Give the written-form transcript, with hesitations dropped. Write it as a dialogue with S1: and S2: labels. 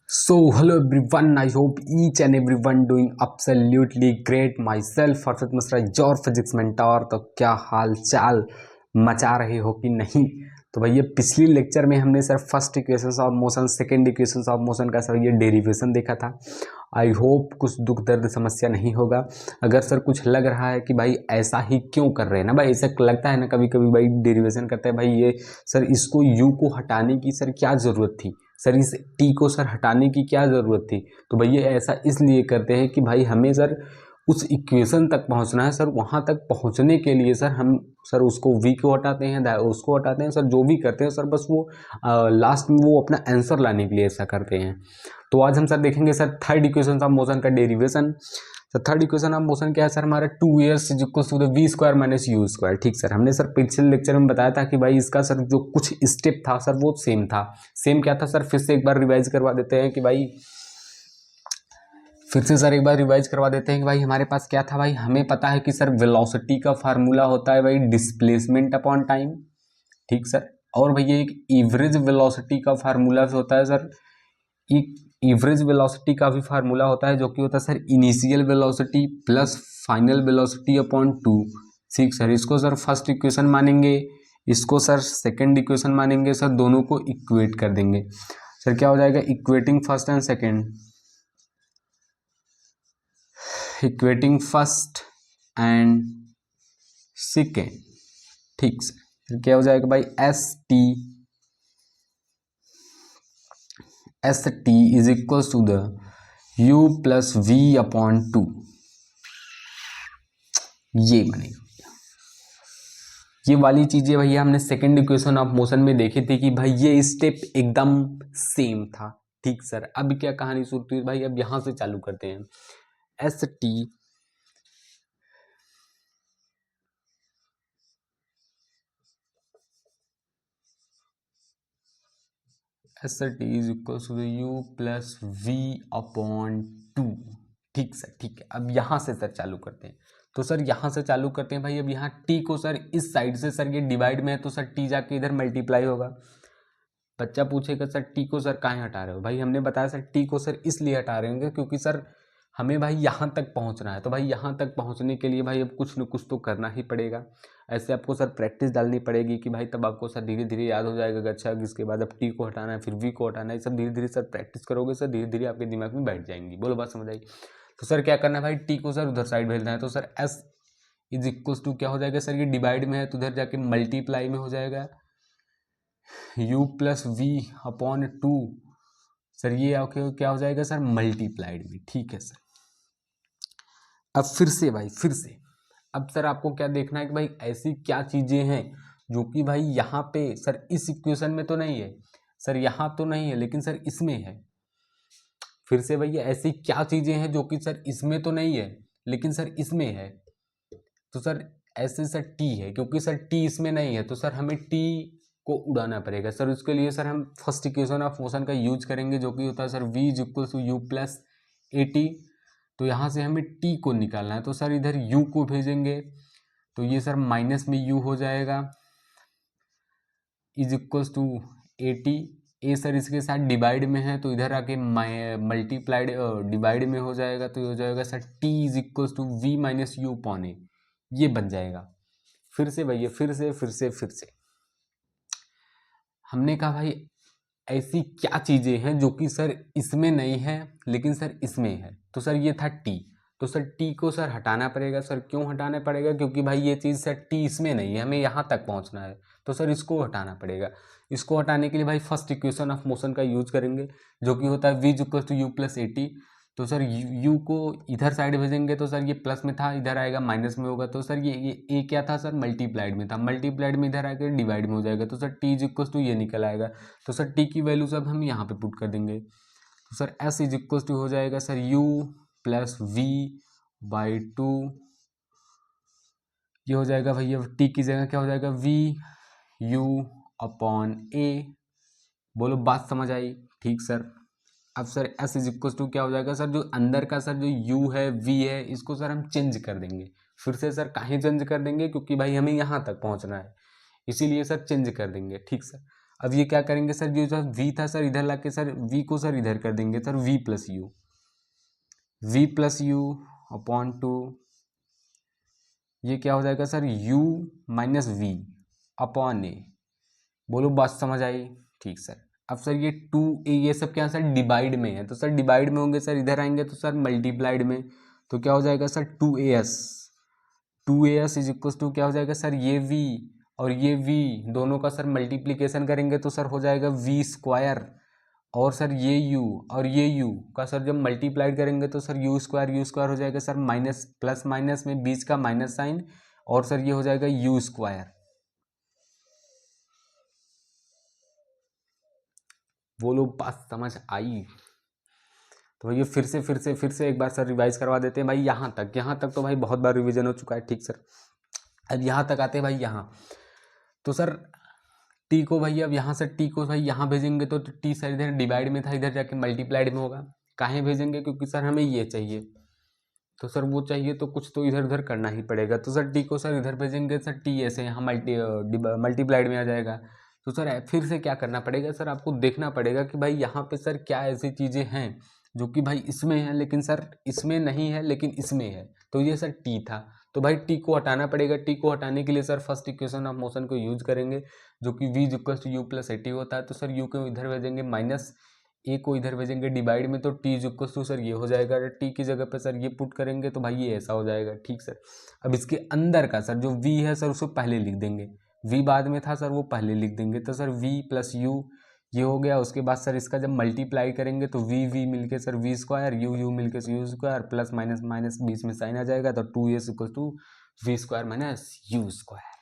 S1: So hello everyone, I hope each and everyone doing absolutely great. Myself Harshad Mishra your physics mentor. तो क्या हाल चाल, मचा रहे हो कि नहीं? तो भैया पिछली लेक्चर में हमने sir first equations of motion, second equations of motion का सर ये डेरिवेशन देखा था। आई होप कुछ दुख दर्द समस्या नहीं होगा। अगर सर कुछ लग रहा है कि भाई ऐसा ही क्यों कर रहे हैं ना भाई, ऐसा लगता है ना कभी कभी भाई डेरिवेशन करते हैं भाई ये सर इसको यू को हटाने की सर क्या ज़रूरत थी, सर इस टी को सर हटाने की क्या ज़रूरत थी। तो भैया ऐसा इसलिए करते हैं कि भाई हमें सर उस इक्वेशन तक पहुंचना है। सर वहां तक पहुंचने के लिए सर हम सर उसको वी को हटाते हैं, उसको हटाते हैं, सर जो भी करते हैं सर बस वो लास्ट में वो अपना आंसर लाने के लिए ऐसा करते हैं। तो आज हम सर देखेंगे sir third equation of motion का derivation. Sir third equation of motion क्या है सर हमारा 2s is equal to the V square minus U square. ठीक सर, हमने सर पिछले लेक्चर में बताया था कि भाई इसका सर जो कुछ स्टेप था सर वो सेम था। सेम क्या था सर, फिर से एक बार रिवाइज करवा देते हैं कि भाई फिर से सर एक बार रिवाइज करवा देते हैं कि भाई हमारे पास क्या था। भाई हमें पता है कि सर वेलोसिटी का फार्मूला होता है भाई डिस्प्लेसमेंट अपॉन टाइम। ठीक सर, और भैया एक एवरेज वेलोसिटी का फार्मूला होता है सर, एक एवरेज वेलोसिटी का भी फार्मूला होता है जो कि होता है sir initial velocity plus final velocity upon 2। ठीक सर, इसको सर फर्स्ट इक्वेशन मानेंगे, इसको सर सेकंड इक्वेशन मानेंगे, सर दोनों को इक्वेट कर देंगे। सर क्या हो जाएगा, equating first and second, equating first and second. ठीक सर, क्या हो जाएगा भाई s t is equal to the u plus v upon 2। ये बनेगा। ये वाली चीजें भैया हमने सेकंड इक्वेशन ऑफ मोशन में देखी थी कि भाई ये स्टेप एकदम सेम था। ठीक सर, अब क्या कहानी शुरू हुई भाई, अब यहां से चालू करते हैं। S t is equal to u plus v upon 2। ठीक सर, ठीक है, अब यहां से सर चालू करते हैं। तो सर यहां से चालू करते हैं भाई। अब यहाँ टी को सर इस साइड से सर ये डिवाइड में है तो सर टी जाके इधर मल्टीप्लाई होगा। बच्चा पूछेगा सर टी को सर काहे हटा रहे हो, भाई हमने बताया सर टी को सर इसलिए हटा रहे होंगे क्योंकि सर हमें भाई यहाँ तक पहुँचना है। तो भाई यहाँ तक पहुँचने के लिए भाई अब कुछ न कुछ तो करना ही पड़ेगा। ऐसे आपको सर प्रैक्टिस डालनी पड़ेगी कि भाई तब आपको सर धीरे धीरे याद हो जाएगा कि अच्छा इसके बाद अब टी को हटाना है, फिर वी को हटाना है। सब धीरे धीरे सर प्रैक्टिस करोगे सर धीरे धीरे आपके दिमाग में बैठ जाएंगी। बोलो बात समझ आई? तो सर क्या करना है भाई, टी को सर उधर साइड भेजना है। तो sir s is equal to क्या हो जाएगा सर, ये डिवाइड में है तो उधर जाके मल्टीप्लाई में हो जाएगा u plus v upon 2। Sir ये आपके क्या हो जाएगा सर, मल्टीप्लाइड में। ठीक है सर, अब फिर से भाई फिर से अब सर आपको क्या देखना है कि भाई ऐसी क्या चीजें हैं जो कि भाई यहाँ पे सर इस इक्वेशन में तो नहीं है, सर यहाँ तो नहीं है लेकिन सर इसमें है। फिर से भैया ऐसी क्या चीजें हैं जो कि सर इसमें तो नहीं है लेकिन सर इसमें है। तो सर ऐसे सर टी है, क्योंकि सर टी इसमें नहीं है तो सर हमें टी को उड़ाना पड़ेगा। सर उसके लिए सर हम फर्स्ट इक्वेशन ऑफ मोशन का यूज करेंगे जो कि होता है sir v is equal to u plus a t. तो यहाँ से हमें टी को निकालना है तो सर इधर u को भेजेंगे तो ये सर माइनस में u हो जाएगा is equal to a t. ए सर इसके साथ डिवाइड में है तो इधर आके मल्टीप्लाइड डिवाइड में हो जाएगा तो ये हो जाएगा sir T is equal to V minus U upon A. ये बन जाएगा। फिर से भैया फिर से हमने कहा भाई ऐसी क्या चीजें हैं जो कि सर इसमें नहीं है लेकिन सर इसमें है। तो सर ये था टी, तो सर टी को सर हटाना पड़ेगा। सर क्यों हटाना पड़ेगा, क्योंकि भाई ये चीज़ सर टी इसमें नहीं है, हमें यहाँ तक पहुँचना है तो सर इसको हटाना पड़ेगा। इसको हटाने के लिए भाई फर्स्ट इक्वेशन ऑफ मोशन का यूज करेंगे जो कि होता है v equal to u plus a t. तो सर यू को इधर साइड भेजेंगे तो सर ये प्लस में था इधर आएगा माइनस में होगा। तो सर ये ए क्या था सर, मल्टीप्लाइड में था, मल्टीप्लाइड में इधर आकर डिवाइड में हो जाएगा तो sir T is equal to ये निकल आएगा। तो सर टी की वैल्यू सब हम यहाँ पे पुट कर देंगे तो sir s is equal to हो जाएगा sir u plus v by 2। ये हो जाएगा भैया टी की जगह क्या हो जाएगा वी यू अपॉन ए। बोलो बात समझ आई? ठीक सर, अब sir s is equal to क्या हो जाएगा सर, जो अंदर का सर जो u है v है इसको सर हम चेंज कर देंगे। फिर से सर काहे चेंज कर देंगे, क्योंकि भाई हमें यहाँ तक पहुँचना है इसीलिए सर चेंज कर देंगे। ठीक सर, अब ये क्या करेंगे सर, जो सर v था सर इधर लाके सर v को सर इधर कर देंगे sir v plus U upon two, ये क्या हो जाएगा sir u minus V upon A. बोलो बात समझ आई? ठीक सर। अब सर ये 2a ये सब क्या सर डिवाइड में है, तो सर डिवाइड में होंगे सर, इधर आएंगे तो सर मल्टीप्लाइड में, तो क्या हो जाएगा sir 2as is equal to क्या हो जाएगा सर, ये v और ये v दोनों का सर मल्टीप्लीकेशन करेंगे तो सर हो जाएगा v स्क्वायर, और सर ये u और ये u का सर जब मल्टीप्लाइड करेंगे तो सर u स्क्वायर हो जाएगा सर माइनस प्लस माइनस में बीच का माइनस साइन, और सर ये हो जाएगा u स्क्वायर। बोलो बात समझ आई? तो भैया फिर से एक बार सर रिवाइज करवा देते हैं भाई। यहाँ तक तो भाई बहुत बार रिवीजन हो चुका है। ठीक सर। अब यहाँ तक आते हैं भाई यहाँ, तो सर टी को भाई अब यहाँ से टी को भाई यहाँ भेजेंगे तो टी सर इधर डिवाइड में था, इधर जाके मल्टीप्लाइड में होगा। काहे भेजेंगे? क्योंकि सर हमें ये चाहिए, तो सर वो चाहिए तो कुछ तो इधर उधर करना ही पड़ेगा। तो सर टी को सर इधर भेजेंगे, सर टी ऐसे यहाँ मल्टीप्लाइड में आ जाएगा। तो सर फिर से क्या करना पड़ेगा सर, आपको देखना पड़ेगा कि भाई यहाँ पे सर क्या ऐसी चीज़ें हैं जो कि भाई इसमें है लेकिन सर इसमें नहीं है लेकिन इसमें है। तो ये सर टी था, तो भाई टी को हटाना पड़ेगा। टी को हटाने के लिए sir first equation of motion को यूज करेंगे, जो कि v equal to u plus a t होता है। तो सर यू को इधर भेजेंगे माइनस, ए को इधर भेजेंगे डिवाइड में, तो टी इक्वल टू सर ये हो जाएगा। टी की जगह पे सर ये पुट करेंगे तो भाई ये ऐसा हो जाएगा। ठीक सर। अब इसके अंदर का सर जो v है सर उसको पहले लिख देंगे, v बाद में था सर वो पहले लिख देंगे। तो सर v प्लस यू ये हो गया। उसके बाद सर इसका जब मल्टीप्लाई करेंगे तो v मिलके सर v स्क्वायर, यू मिलके U square, plus minus minus बीच में साइन आ जाएगा, तो 2s equal to v square minus U square.